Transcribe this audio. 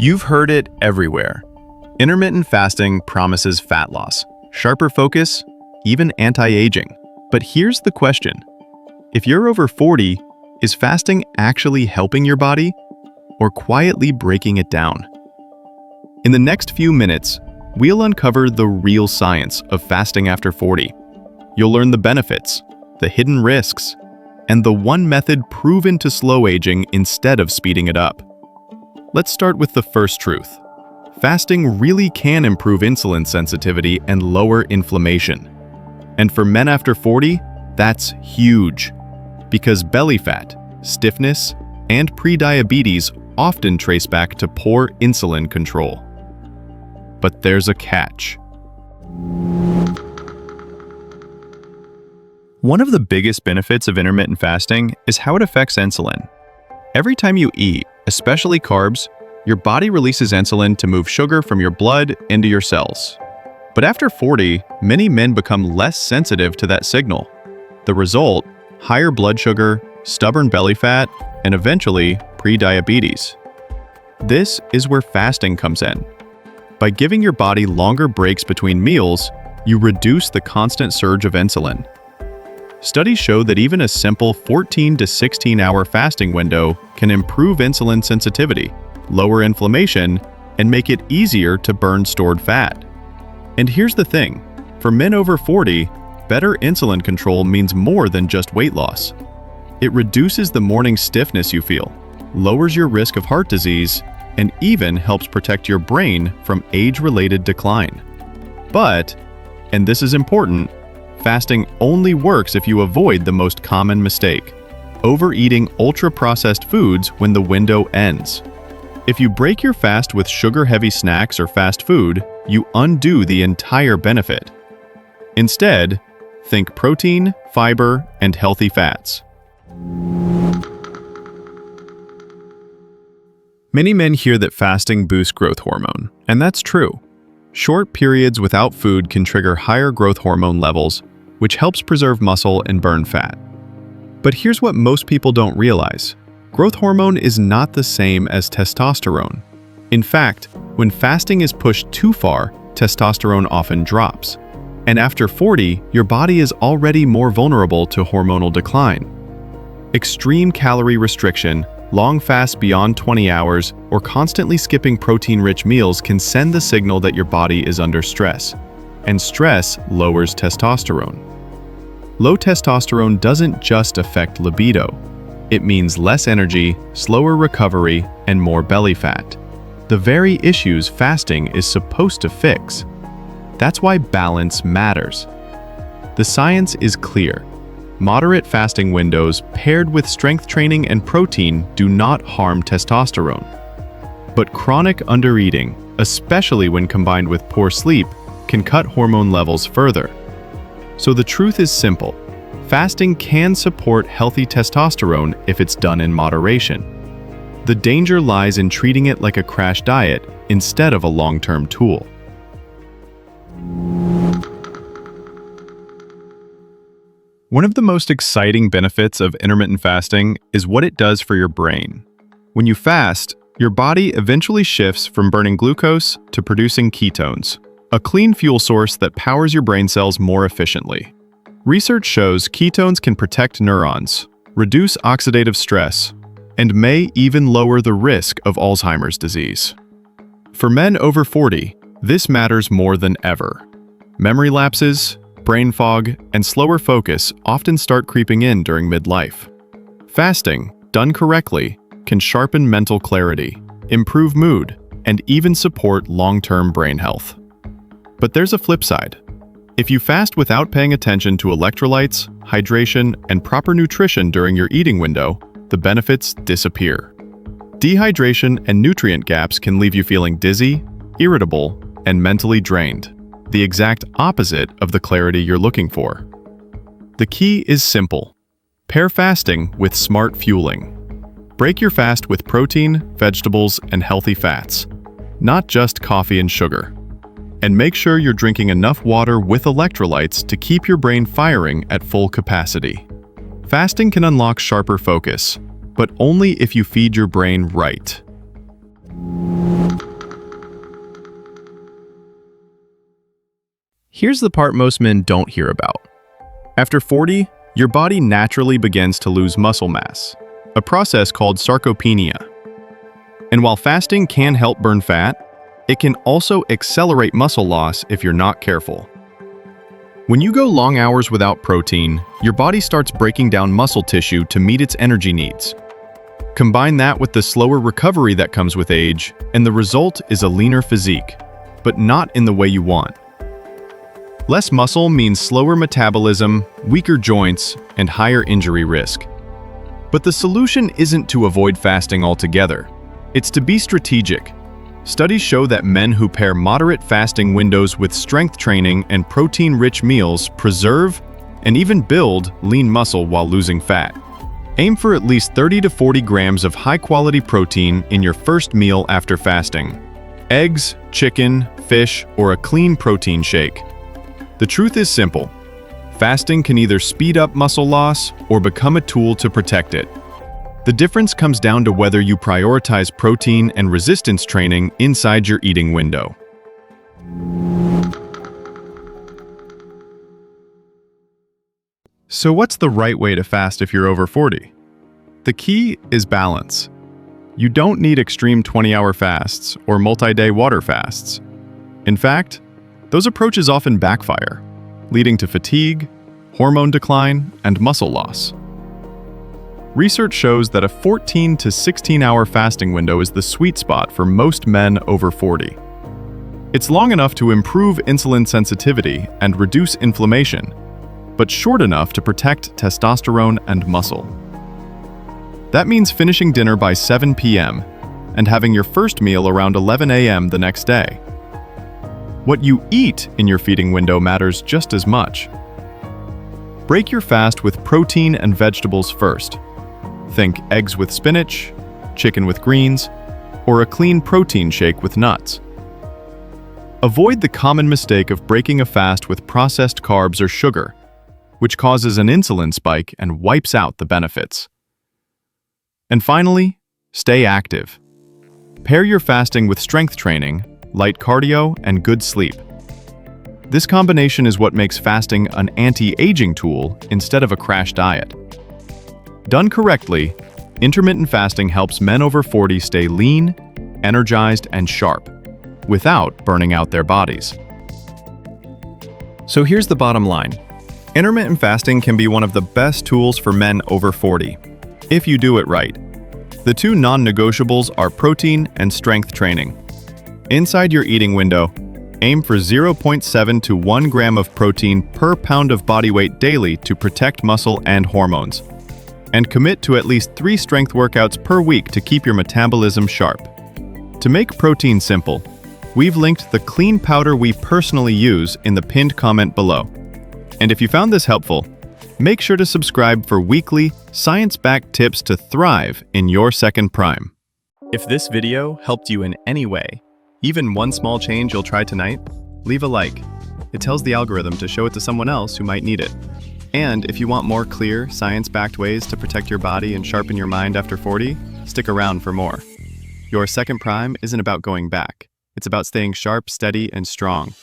You've heard it everywhere. Intermittent fasting promises fat loss, sharper focus, even anti-aging. But here's the question. If you're over 40, is fasting actually helping your body or quietly breaking it down? In the next few minutes, we'll uncover the real science of fasting after 40. You'll learn the benefits, the hidden risks, and the one method proven to slow aging instead of speeding it up. Let's start with the first truth. Fasting really can improve insulin sensitivity and lower inflammation. And for men after 40, that's huge, because belly fat, stiffness, and prediabetes often trace back to poor insulin control. But there's a catch. One of the biggest benefits of intermittent fasting is how it affects insulin. Every time you eat, especially carbs, your body releases insulin to move sugar from your blood into your cells. But after 40, many men become less sensitive to that signal. The result, higher blood sugar, stubborn belly fat, and eventually prediabetes. This is where fasting comes in. By giving your body longer breaks between meals, you reduce the constant surge of insulin. Studies show that even a simple 14 to 16-hour fasting window can improve insulin sensitivity, lower inflammation, and make it easier to burn stored fat. And here's the thing, for men over 40, better insulin control means more than just weight loss. It reduces the morning stiffness you feel, lowers your risk of heart disease, and even helps protect your brain from age-related decline. But, and this is important, fasting only works if you avoid the most common mistake, overeating ultra-processed foods when the window ends. If you break your fast with sugar-heavy snacks or fast food, you undo the entire benefit. Instead, think protein, fiber, and healthy fats. Many men hear that fasting boosts growth hormone, and that's true. Short periods without food can trigger higher growth hormone levels, which helps preserve muscle and burn fat. But here's what most people don't realize. Growth hormone is not the same as testosterone. In fact, when fasting is pushed too far, testosterone often drops. And after 40, your body is already more vulnerable to hormonal decline. Extreme calorie restriction, long fasts beyond 20 hours, or constantly skipping protein-rich meals can send the signal that your body is under stress. And stress lowers testosterone. Low testosterone doesn't just affect libido. It means less energy, slower recovery, and more belly fat. The very issues fasting is supposed to fix. That's why balance matters. The science is clear. Moderate fasting windows paired with strength training and protein do not harm testosterone. But chronic undereating, especially when combined with poor sleep, can cut hormone levels further. So the truth is simple. Fasting can support healthy testosterone if it's done in moderation. The danger lies in treating it like a crash diet instead of a long-term tool. One of the most exciting benefits of intermittent fasting is what it does for your brain. When you fast, your body eventually shifts from burning glucose to producing ketones, a clean fuel source that powers your brain cells more efficiently. Research shows ketones can protect neurons, reduce oxidative stress, and may even lower the risk of Alzheimer's disease. For men over 40, this matters more than ever. Memory lapses, brain fog, and slower focus often start creeping in during midlife. Fasting, done correctly, can sharpen mental clarity, improve mood, and even support long-term brain health. But there's a flip side. If you fast without paying attention to electrolytes, hydration, and proper nutrition during your eating window, the benefits disappear. Dehydration and nutrient gaps can leave you feeling dizzy, irritable, and mentally drained, the exact opposite of the clarity you're looking for. The key is simple. Pair fasting with smart fueling. Break your fast with protein, vegetables, and healthy fats, not just coffee and sugar. And make sure you're drinking enough water with electrolytes to keep your brain firing at full capacity. Fasting can unlock sharper focus, but only if you feed your brain right. Here's the part most men don't hear about. After 40, your body naturally begins to lose muscle mass, a process called sarcopenia. And while fasting can help burn fat, it can also accelerate muscle loss if you're not careful. When you go long hours without protein, your body starts breaking down muscle tissue to meet its energy needs. Combine that with the slower recovery that comes with age, and the result is a leaner physique, but not in the way you want. Less muscle means slower metabolism, weaker joints, and higher injury risk. But the solution isn't to avoid fasting altogether. It's to be strategic. Studies show that men who pair moderate fasting windows with strength training and protein-rich meals preserve and even build lean muscle while losing fat. Aim for at least 30 to 40 grams of high-quality protein in your first meal after fasting. Eggs, chicken, fish, or a clean protein shake. The truth is simple. Fasting can either speed up muscle loss or become a tool to protect it. The difference comes down to whether you prioritize protein and resistance training inside your eating window. So what's the right way to fast if you're over 40? The key is balance. You don't need extreme 20-hour fasts or multi-day water fasts. In fact, those approaches often backfire, leading to fatigue, hormone decline, and muscle loss. Research shows that a 14 to 16-hour fasting window is the sweet spot for most men over 40. It's long enough to improve insulin sensitivity and reduce inflammation, but short enough to protect testosterone and muscle. That means finishing dinner by 7 p.m. and having your first meal around 11 a.m. the next day. What you eat in your feeding window matters just as much. Break your fast with protein and vegetables first. Think eggs with spinach, chicken with greens, or a clean protein shake with nuts. Avoid the common mistake of breaking a fast with processed carbs or sugar, which causes an insulin spike and wipes out the benefits. And finally, stay active. Pair your fasting with strength training, light cardio, and good sleep. This combination is what makes fasting an anti-aging tool instead of a crash diet. Done correctly, intermittent fasting helps men over 40 stay lean, energized, and sharp, without burning out their bodies. So here's the bottom line. Intermittent fasting can be one of the best tools for men over 40, if you do it right. The two non-negotiables are protein and strength training. Inside your eating window, aim for 0.7 to 1 gram of protein per pound of body weight daily to protect muscle and hormones. And commit to at least 3 strength workouts per week to keep your metabolism sharp. To make protein simple, we've linked the clean powder we personally use in the pinned comment below. And if you found this helpful, make sure to subscribe for weekly, science-backed tips to thrive in your second prime. If this video helped you in any way, even one small change you'll try tonight, leave a like. It tells the algorithm to show it to someone else who might need it. And if you want more clear, science-backed ways to protect your body and sharpen your mind after 40, stick around for more. Your second prime isn't about going back. It's about staying sharp, steady, and strong.